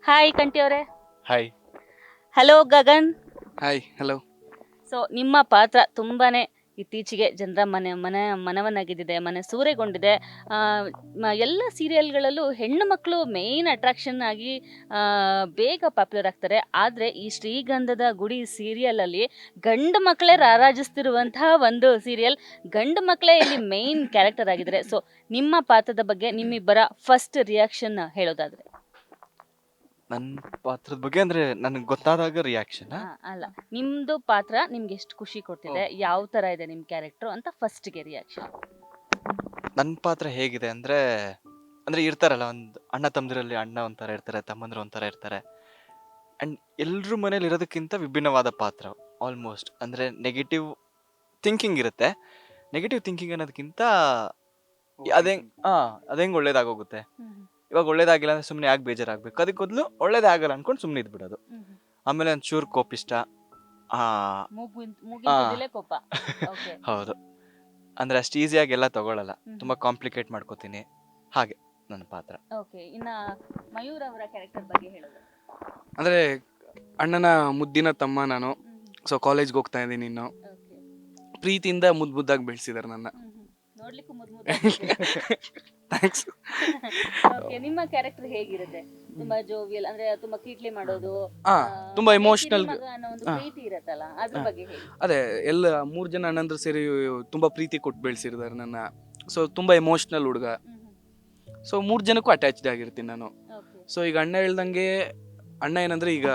Hi Kanthi ಅವರೇ. Hi. Hello Gagan. Hi hello. So ನಿಮ್ಮ ಪಾತ್ರ ತುಂಬಾನೇ ಇತ್ತೀಚೆಗೆ ಜನರ ಮನವನ್ನಾಗಿದ್ದಿದೆ, ಮನೆ ಸೂರೆಗೊಂಡಿದೆ. ಆ, ಎಲ್ಲ ಸೀರಿಯಲ್ಗಳಲ್ಲೂ ಹೆಣ್ಣು ಮಕ್ಕಳು ಮೇಯ್ನ್ ಅಟ್ರಾಕ್ಷನ್ ಆಗಿ ಬೇಗ ಪಾಪ್ಯುಲರ್ ಆಗ್ತಾರೆ. ಆದರೆ ಈ ಶ್ರೀಗಂಧದ ಗುಡಿ ಸೀರಿಯಲಲ್ಲಿ ಗಂಡು ಮಕ್ಕಳೇ ರಾರಾಜಿಸ್ತಿರುವಂತಹ ಒಂದು ಸೀರಿಯಲ್, ಗಂಡು ಮಕ್ಕಳೇ ಇಲ್ಲಿ ಮೇಯ್ನ್ ಕ್ಯಾರೆಕ್ಟರ್ ಆಗಿದ್ದಾರೆ. ಸೊ ನಿಮ್ಮ ಪಾತ್ರದ ಬಗ್ಗೆ ನಿಮ್ಮಿಬ್ಬರ ಫಸ್ಟ್ ರಿಯಾಕ್ಷನ್ ಹೇಳೋದಾದ್ರೆ? ನನ್ನ ಪಾತ್ರದ ಬಗ್ಗೆ ಅಂದ್ರೆ ನನಗೆ ಗೊತ್ತಾದಾಗ ರಿಯಾಕ್ಷನ್. ಅಲ್ಲ, ನಿಮ್ದು ಪಾತ್ರ ನಿಮ್ಗೆ ಎಷ್ಟು ಖುಷಿ ಕೊಡ್ತಿದೆ, ಯಾವ ತರ ಇದೆ ನಿಮ್ ಕ್ಯಾರೆಕ್ಟರ್ ಅಂತ ಫಸ್ಟ್ಗೆ ರಿಯಾಕ್ಷನ್. ನನ್ನ ಪಾತ್ರ ಹೇಗಿದೆ ಅಂದ್ರೆ ಅಂದ್ರೆ ಇರ್ತಾರಲ್ಲ, ಒಂದು ಅಣ್ಣ ತಮ್ಮದಿರಲ್ಲಿ ಅಣ್ಣ ಒಂಥರ ಇರ್ತಾರೆ, ತಮ್ಮಂದ್ರು ಒಂಥರ ಇರ್ತಾರೆ. ಅಂಡ್ ಎಲ್ರ ಮನೇಲಿ ಇರೋದಕ್ಕಿಂತ ವಿಭಿನ್ನವಾದ ಪಾತ್ರ. ಆಲ್ಮೋಸ್ಟ್ ಅಂದ್ರೆ ನೆಗೆಟಿವ್ ಥಿಂಕಿಂಗ್ ಇರುತ್ತೆ. ನೆಗೆಟಿವ್ ಥಿಂಕಿಂಗ್ ಅನ್ನೋದಕ್ಕಿಂತ ಅದೇಂಗ್ ಒಳ್ಳೇದಾಗೋಗುತ್ತೆ. ಇವಾಗ ಒಳ್ಳೇದಾಗಿಲ್ಲ ಅಂದ್ರೆ ಸುಮ್ಮನೆ ಯಾಕೆ ಬೇಜಾರಾಗಬೇಕು, ಅದಕ್ಕೆ ಮೊದಲು ಒಳ್ಳೇದೇ ಆಗಲ್ಲ ಅನ್ಕೊಂಡು ಸುಮ್ಮನೆ ಇದ್ಬಿಡೋದು. ಆಮೇಲೆ ಒಂದು ಚೂರು ಕೋಪಿಷ್ಟ. ಕೋಪ. ಹೌದು, ಅಂದ್ರೆ ಅಷ್ಟು ಈಸಿಯಾಗಿ ಎಲ್ಲ ತಗೊಳಲ್ಲ, ತುಂಬಾ ಕಾಂಪ್ಲಿಕೇಟ್ ಮಾಡ್ಕೋತೀನಿ. ಹಾಗೆ ನನ್ನ ಪಾತ್ರ. ಓಕೆ, ಇನ್ನ ಮಯೂರ್ ಅವರ ಕ್ಯಾರೆಕ್ಟರ್ ಬಗ್ಗೆ ಹೇಳೋದು? ಅಂದ್ರೆ ಅಣ್ಣನ ಮುದ್ದಿನ ತಮ್ಮ ನಾನು. ಸೊ ಕಾಲೇಜ್ಗೆ ಹೋಗ್ತಾ ಇದ್ದೀನಿ ಇನ್ನು. ಪ್ರೀತಿಯಿಂದ ಮುದ್ದಾಗಿ ಬೆಳೆಸಿದಾರೆ ನನ್ನ. ನೋಡ್ಲಿಕ್ಕೂ ಥ್ಯಾಂಕ್ಸ್. ಓಕೆ, ನಿಮ್ಮ ಕ್ಯಾರೆಕ್ಟರ್ ಹೇಗಿರುತ್ತೆ? ತುಂಬಾ ಜೋವಿಯಲ್, ಅಂದ್ರೆ ತುಂಬಾ ಕೀಟ್ಲೆ ಮಾಡೋದು, ತುಂಬಾ ಎಮೋಷನಲ್ ಅನ್ನೋ ಒಂದು ಪ್ರೀತಿ ಇರತ್ತಲ್ಲ, ಅದ್ರ ಬಗ್ಗೆ ಹೇಳಿ. ಅದೇ ಎಲ್ಲ 3 ಜನ ಅಣ್ಣಂದ್ರು ಸೇರಿ ತುಂಬಾ ಪ್ರೀತಿ ಕೊಟ್ಟು ಬೆಳೆಸಿರ್ತಾರೆ ನನ್ನ. ಸೊ ತುಂಬಾ ಎಮೋಷನಲ್ ಹುಡುಗ. ಸೊ 3 ಜನಕ್ಕೂ ಅಟ್ಯಾಚ್ಡ್ ಆಗಿರ್ತೀನಿ ನಾನು. ಸೊ ಈಗ ಅಣ್ಣ ಹೇಳ್ದಂಗೆ, ಅಣ್ಣ ಏನಂದ್ರೆ ಈಗ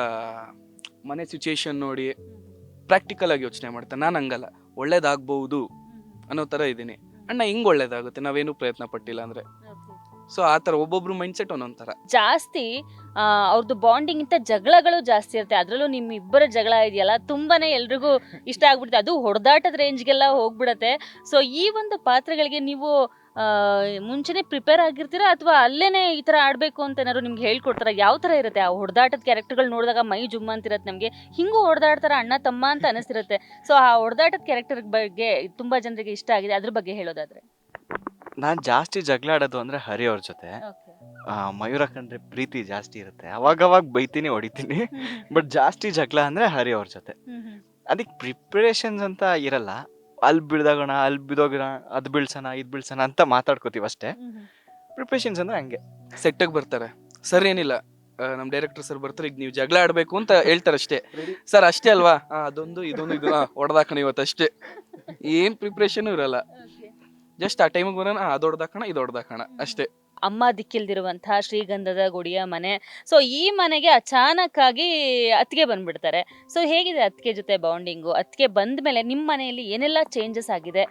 ಮನೆ ಸಿಚುಯೇಷನ್ ನೋಡಿ ಪ್ರಾಕ್ಟಿಕಲ್ ಆಗಿ ಯೋಚನೆ ಮಾಡ್ತಾನೆ. ನಾನು ಹಂಗಲ್ಲ, ಒಳ್ಳೇದಾಗ್ಬಹುದು ಅನ್ನೋ ತರ ಇದ್ದೀನಿ. ಅಣ್ಣ ಹಿಂಗ್ ಒಳ್ಳೇದಾಗುತ್ತೆ, ನಾವೇನು ಪ್ರಯತ್ನ ಪಟ್ಟಿಲ್ಲ ಅಂದ್ರೆ. ಸೊ ಆತರ ಒಬ್ಬೊಬ್ರು ಮೈಂಡ್ ಸೆಟ್ ಒಂದೊಂದ್ ತರ. ಜಾಸ್ತಿ ಅವ್ರದ್ದು ಬಾಂಡಿಂಗ್ ಇಂತ ಜಗಳಗಳು ಜಾಸ್ತಿ ಇರುತ್ತೆ. ಅದ್ರಲ್ಲೂ ನಿಮ್ ಇಬ್ಬರ ಜಗಳ ಇದೆಯಲ್ಲ, ತುಂಬಾನೇ ಎಲ್ರಿಗೂ ಇಷ್ಟ ಆಗ್ಬಿಡುತ್ತೆ. ಅದು ಹೊಡೆದಾಟದ ರೇಂಜ್ಗೆಲ್ಲ ಹೋಗ್ಬಿಡತ್ತೆ. ಸೊ ಈ ಒಂದು ಪಾತ್ರಗಳಿಗೆ ನೀವು ಮುಂಚೆನೆ ಪ್ರಿಪೇರ್ ಆಗಿರ್ತೀರಾ, ಅಥವಾ ಅಲ್ಲೇನೆ ಈ ತರ ಆಡ್ಬೇಕು ಅಂತ ಏನಾದ್ರು ನಿಮ್ಗೆ ಹೇಳ್ಕೊಡ್ತಾರ? ಯಾವ ತರ ಇರುತ್ತೆ ಆ ಹೊಡೆದಾಟದ ಕ್ಯಾರೆಕ್ಟರ್ಗಳು? ನೋಡಿದಾಗ ಮೈ ಜುಮ್ಮ ಅಂತಿರತ್ತೆ ನಮ್ಗೆ, ಹಿಂಗೂ ಹೊಡೆದಾಡ್ತಾರ ಅಣ್ಣ ತಮ್ಮ ಅಂತ ಅನಿಸ್ತಿರುತ್ತೆ. ಸೊ ಆ ಹೊಡೆದಾಟದ ಕ್ಯಾರೆಕ್ಟರ್ ಬಗ್ಗೆ ತುಂಬಾ ಜನರಿಗೆ ಇಷ್ಟ ಆಗಿದೆ, ಅದ್ರ ಬಗ್ಗೆ ಹೇಳೋದಾದ್ರೆ? ನಾನ್ ಜಾಸ್ತಿ ಜಗಳ ಆಡೋದು ಅಂದ್ರೆ ಹರಿ ಅವ್ರ ಜೊತೆ. ಮಯೂರ ಕಂಡ್ರೆ ಪ್ರೀತಿ ಜಾಸ್ತಿ ಇರುತ್ತೆ, ಅವಾಗವಾಗ ಬೈತೀನಿ, ಹೊಡಿತೀನಿ. ಬಟ್ ಜಾಸ್ತಿ ಜಗಳ ಅಂದ್ರೆ ಹರಿ ಅವ್ರ ಜೊತೆ. ಅದಕ್ಕೆ ಪ್ರಿಪರೇಷನ್ಸ್ ಅಂತ ಇರಲ್ಲ. ಅಲ್ಲಿ ಬಿಡ್ದಾಗೋಣ, ಅಲ್ಲಿ ಬಿದೋಗೋಣ, ಅದ್ ಬೀಳ್ಸೋಣ, ಇದ್ ಬೀಳ್ಸೋಣ ಅಂತ ಮಾತಾಡ್ಕೋತೀವಿ ಅಷ್ಟೇ. ಪ್ರಿಪರೇಷನ್ಸ್ ಅಂದ್ರೆ ಹಂಗೆ ಸೆಟ್ಗೆ ಬರ್ತಾರೆ. ಸರ್ ಏನಿಲ್ಲ, ನಮ್ ಡೈರೆಕ್ಟರ್ ಸರ್ ಬರ್ತಾರೆ, ಈಗ ನೀವು ಜಗಳ ಆಡ್ಬೇಕು ಅಂತ ಹೇಳ್ತಾರೆ ಅಷ್ಟೇ. ಸರ್ ಅಷ್ಟೇ ಅಲ್ವಾ, ಅದೊಂದು ಇದೊಂದು ಇದು ಹೊಡೆದಾಕಣ ಇವತ್ತು ಅಷ್ಟೇ. ಏನ್ ಪ್ರಿಪ್ರೇಷನ್ ಇರಲ್ಲ. ಜಸ್ಟ್ ಆ ಟೈಮಿಗೆ ಬರೋಣ, ಅದು ಹೊಡೆದಾಕಣ ಇದು ಹೊಡೆದಾಕಣ ಅಷ್ಟೇ. ಅಮ್ಮ ದಿಕ್ಕಿಲ್ದಿರುವಂತಹ ಶ್ರೀಗಂಧದ ಗುಡಿಯ ಮನೆ. ಸೊ ಈ ಮನೆಗೆ ಅಚಾನಕ್ ಆಗಿ ಅತ್ತಿಗೆ ಬಂದ್ಬಿಡ್ತಾರೆ. ಸೊ ಹೇಗಿದೆ ಅತ್ತಿಗೆ ಜೊತೆ ಬಾಂಡಿಂಗು? ಅತ್ತಿಗೆ ಬಂದ ಮೇಲೆ ನಿಮ್ಮ ಮನೆಯಲ್ಲಿ ಏನೆಲ್ಲ ಚೇಂಜಸ್ ಆಗಿದೆ?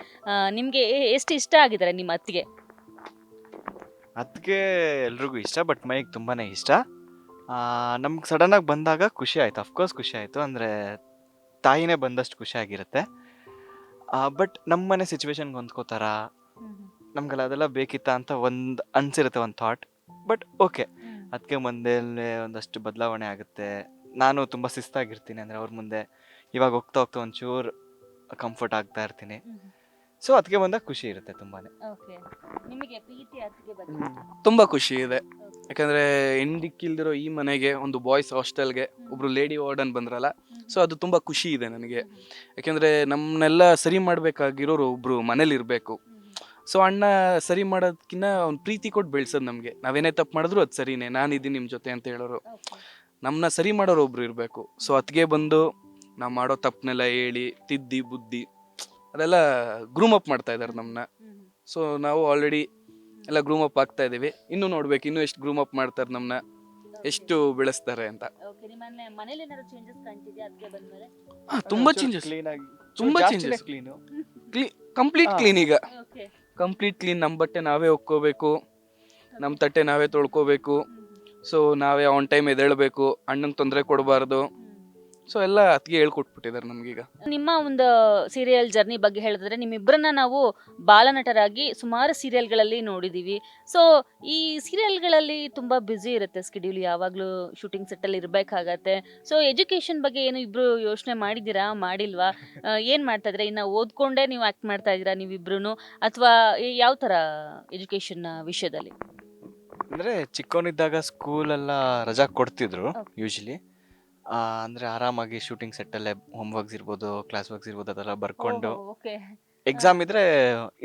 ನಿಮ್ಗೆ ಎಷ್ಟು ಇಷ್ಟ ಆಗಿದ್ದಾರೆ ನಿಮ್ಮ ಅತ್ತಿಗೆ? ಅದಕ್ಕೆ ಎಲ್ರಿಗೂ ಇಷ್ಟ, ಬಟ್ ಮೈಗೆ ತುಂಬಾನೇ ಇಷ್ಟ. ನಮ್ಗೆ ಸಡನ್ ಆಗಿ ಬಂದಾಗ ಖುಷಿ ಆಯ್ತು, ಅಫ್ಕೋರ್ಸ್ ಖುಷಿ ಆಯ್ತು. ಅಂದ್ರೆ ತಾಯಿನೇ ಬಂದಷ್ಟು ಖುಷಿ ಆಗಿರುತ್ತೆ. ಬಟ್ ನಮ್ಮ ಮನೆ ಸಿಚುವೇಶನ್ಗೆ ಹೊಂದ್ಕೋತಾರ, ನಮ್ಗೆಲ್ಲ ಅದೆಲ್ಲ ಬೇಕಿತ್ತ ಅಂತ ಒಂದು ಅನ್ಸಿರುತ್ತೆ, ಒಂದು ಥಾಟ್. ಬಟ್ ಓಕೆ, ಅದಕ್ಕೆ ಮುಂದೆ ಒಂದಷ್ಟು ಬದಲಾವಣೆ ಆಗುತ್ತೆ. ನಾನು ತುಂಬ ಶಿಸ್ತಾಗಿರ್ತೀನಿ, ಅಂದರೆ ಅವ್ರ ಮುಂದೆ ಇವಾಗ ಹೋಗ್ತಾ ಹೋಗ್ತಾ ಒಂಚೂರು ಕಂಫರ್ಟ್ ಆಗ್ತಾ ಇರ್ತೀನಿ. ಸೊ ಅದಕ್ಕೆ ಬಂದಾಗ ಖುಷಿ ಇರುತ್ತೆ ತುಂಬಾನೇ. ತುಂಬಾ ಖುಷಿ ಇದೆ, ಯಾಕಂದ್ರೆ ಹೆಣ್ದಿಕ್ಕಿಲ್ದಿರೋ ಈ ಮನೆಗೆ ಒಂದು ಬಾಯ್ಸ್ ಹಾಸ್ಟೆಲ್ಗೆ ಒಬ್ರು ಲೇಡಿ ವಾರ್ಡನ್ ಬಂದ್ರಲ್ಲ. ಸೊ ಅದು ತುಂಬಾ ಖುಷಿ ಇದೆ ನನಗೆ. ಯಾಕಂದ್ರೆ ನಮ್ಮನ್ನೆಲ್ಲ ಸರಿ ಮಾಡ್ಬೇಕಾಗಿರೋರು ಒಬ್ರು ಮನೇಲಿ ಇರ್ಬೇಕು. ಸೊ ಅಣ್ಣ ಸರಿ ಮಾಡೋದಕ್ಕಿಂತ ಅವ್ನು ಪ್ರೀತಿ ಕೊಟ್ಟು ಬೆಳೆಸೋದು ನಮಗೆ. ನಾವೇನೇ ತಪ್ಪು ಮಾಡಿದ್ರು ಅದು ಸರಿನೇ, ನಾನಿದ್ದೀನಿ ನಿಮ್ಮ ಜೊತೆ ಅಂತ ಹೇಳೋರು. ನಮ್ಮನ್ನ ಸರಿ ಮಾಡೋರು ಒಬ್ರು ಇರಬೇಕು. ಸೊ ಅದಕ್ಕೆ ಬಂದು ನಾವು ಮಾಡೋ ತಪ್ಪನೆಲ್ಲ ಹೇಳಿ ತಿದ್ದಿ ಬುದ್ಧಿ ಅದೆಲ್ಲ ಗ್ರೂಮ್ ಅಪ್ ಮಾಡ್ತಾ ಇದ್ದಾರೆ ನಮ್ಮನ್ನ. ಸೊ ನಾವು ಆಲ್ರೆಡಿ ಎಲ್ಲ ಗ್ರೂಮ್ ಅಪ್ ಆಗ್ತಾ ಇದೀವಿ. ಇನ್ನು ನೋಡ್ಬೇಕು ಇನ್ನು ಎಷ್ಟು ಗ್ರೂಮ್ ಅಪ್ ಮಾಡ್ತಾರೆ ನಮ್ಮನ್ನ, ಎಷ್ಟು ಬೆಳೆಸ್ತಾರೆ ಅಂತ. ತುಂಬಾ ಚೇಂಜಸ್, ತುಂಬಾ ಚೇಂಜಸ್. Complete clean. ಈಗ ಕಂಪ್ಲೀಟ್ ಕ್ಲೀನ್. ನಮ್ಮ ಬಟ್ಟೆ ನಾವೇ ಒಕ್ಕೋಬೇಕು, ನಮ್ಮ ತಟ್ಟೆ ನಾವೇ ತೊಳ್ಕೋಬೇಕು. ಸೊ ನಾವೇ ಆನ್ ಟೈಮ್ ಎದ್ದೇಳಬೇಕು, ಅಣ್ಣಂಗೆ ತೊಂದರೆ ಕೊಡಬಾರ್ದು. ಸೊ ಎಲ್ಲ ಅತ್ತಿಗೆ ಹೇಳ್ಕೊಟ್ಬಿಟ್ಟಿದ್ದಾರೆ ನಮ್ಗೀಗ. ನಿಮ್ಮ ಒಂದು ಸೀರಿಯಲ್ ಜರ್ನಿ ಬಗ್ಗೆ ಹೇಳಿದ್ರೆ, ನಿಮ್ಮಿಬ್ಬರನ್ನ ನಾವು ಬಾಲನಟರಾಗಿ ಸುಮಾರು ಸೀರಿಯಲ್ಗಳಲ್ಲಿ ನೋಡಿದ್ದೀವಿ. ಸೊ ಈ ಸೀರಿಯಲ್ಗಳಲ್ಲಿ ತುಂಬ ಬ್ಯುಸಿ ಇರುತ್ತೆ ಸ್ಕೆಡ್ಯೂಲ್, ಯಾವಾಗಲೂ ಶೂಟಿಂಗ್ ಸೆಟ್ಟಲ್ಲಿ ಇರಬೇಕಾಗತ್ತೆ. ಸೊ ಎಜುಕೇಷನ್ ಬಗ್ಗೆ ಏನು ಇಬ್ಬರು ಯೋಚನೆ ಮಾಡಿದ್ದೀರಾ, ಮಾಡಿಲ್ವಾ? ಏನು ಮಾಡ್ತಾ ಇದ್ದೀರಾ? ಇನ್ನು ಓದ್ಕೊಂಡೇ ನೀವು ಆ್ಯಕ್ಟ್ ಮಾಡ್ತಾ ಇದ್ದೀರಾ ನೀವಿಬ್ರು, ಅಥವಾ ಯಾವ ಥರ ಎಜುಕೇಷನ್ ವಿಷಯದಲ್ಲಿ? ಅಂದರೆ ಚಿಕ್ಕವನಿದ್ದಾಗ ಸ್ಕೂಲೆಲ್ಲ ರಜಾ ಕೊಡ್ತಿದ್ರು Okay. ಯೂಶ್ವಲಿ. ಅಂದರೆ ಆರಾಮಾಗಿ ಶೂಟಿಂಗ್ ಸೆಟ್ಟಲ್ಲೇ ಹೋಮ್ ವರ್ಕ್ಸ್ ಇರ್ಬೋದು, ಕ್ಲಾಸ್ ವರ್ಕ್ಸ್ ಇರ್ಬೋದು, ಅದೆಲ್ಲ ಬರ್ಕೊಂಡು ಓಕೆ. ಎಕ್ಸಾಮ್ ಇದ್ರೆ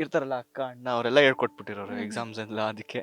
ಇರ್ತಾರಲ್ಲ ಅಕ್ಕ ಅಣ್ಣ ಅವರೆಲ್ಲ ಹೇಳ್ಕೊಟ್ಬಿಟ್ಟಿರೋರು ಹ್ಮ್. ಎಕ್ಸಾಮ್ಸ್ ಎಲ್ಲ ಅದಕ್ಕೆ.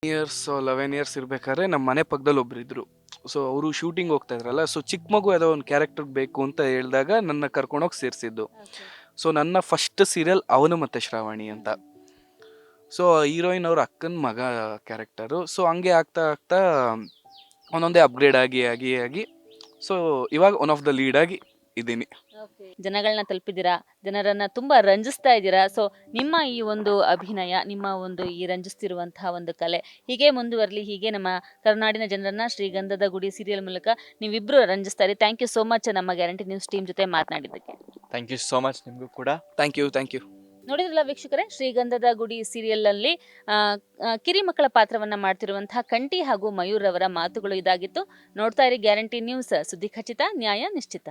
ಇಯರ್ಸ್ 11 ಇಯರ್ಸ್ ಇರ್ಬೇಕಾದ್ರೆ ನಮ್ಮ ಮನೆ ಪಕ್ಕದಲ್ಲಿ ಒಬ್ರು ಇದ್ರು. ಸೊ ಅವರು ಶೂಟಿಂಗ್ ಹೋಗ್ತಾ ಇದ್ರಲ್ಲ, ಸೊ ಚಿಕ್ಕ ಮಗು ಯಾವುದೋ ಒಂದು ಕ್ಯಾರೆಕ್ಟರ್ ಬೇಕು ಅಂತ ಹೇಳಿದಾಗ ನನ್ನ ಕರ್ಕೊಂಡೋಗಿ ಸೇರಿಸಿದ್ದು. ಸೊ ನನ್ನ ಫಸ್ಟ್ ಸೀರಿಯಲ್ ಅವನು ಮತ್ತೆ ಶ್ರಾವಣಿ ಅಂತ. ಸೊ ಹೀರೋಯಿನ್ ಅವ್ರ ಅಕ್ಕನ ಮಗ ಕ್ಯಾರೆಕ್ಟರು. ಸೊ ಹಂಗೆ ಆಗ್ತಾ ಆಗ್ತಾ ಒಂದೊಂದೇ ಅಪ್ಗ್ರೇಡ್ ಆಗಿ ಆಗಿ ಆಗಿ ಸೊ ಇವಾಗ ಒನ್ ಆಫ್ ದ ಲೀಡ್ ಆಗಿ ಇದ್ದೀನಿ. ಜನಗಳನ್ನ ತಲುಪಿದ್ದೀರಾ, ಜನರನ್ನ ತುಂಬಾ ರಂಜಿಸ್ತಾ ಇದ್ದೀರಾ. ಸೊ ನಿಮ್ಮ ಈ ಒಂದು ಅಭಿನಯ, ನಿಮ್ಮ ಒಂದು ಈ ರಂಜಿಸ್ತಿರುವಂತಹ ಒಂದು ಕಲೆ ಹೀಗೆ ಮುಂದುವರಲಿ. ಹೀಗೆ ನಮ್ಮ ಕರುನಾಡಿನ ಜನರನ್ನ ಶ್ರೀಗಂಧದ ಗುಡಿ ಸೀರಿಯಲ್ ಮೂಲಕ ನೀವಿಬ್ರು ರಂಜಿಸ್ತಾ ಇರಿ. ಥ್ಯಾಂಕ್ ಯು ಸೋ ಮಚ್ ನಮ್ಮ ಗ್ಯಾರಂಟಿ ನ್ಯೂಸ್ ಟೀಮ್ ಜೊತೆ ಮಾತನಾಡಿದ್ದಕ್ಕೆ. ಥ್ಯಾಂಕ್ ಯು ಸೋ ಮಚ್ ನಿಮಗೂ ಕೂಡ. Thank you. ನೋಡಿದ್ರಲ್ಲ ವೀಕ್ಷಕರೇ, ಶ್ರೀಗಂಧದ ಗುಡಿ ಸೀರಿಯಲ್ ಅಲ್ಲಿ ಕಿರಿ ಮಕ್ಕಳ ಪಾತ್ರವನ್ನ ಮಾಡ್ತಿರುವಂತಹ ಕಂಠಿ ಹಾಗೂ ಮಯೂರ್ ಅವರ ಮಾತುಗಳು ಇದಾಗಿತ್ತು. ನೋಡ್ತಾ ಇರಿ ಗ್ಯಾರಂಟಿ ನ್ಯೂಸ್, ಸುದ್ದಿ ಖಚಿತ, ನ್ಯಾಯ ನಿಶ್ಚಿತ.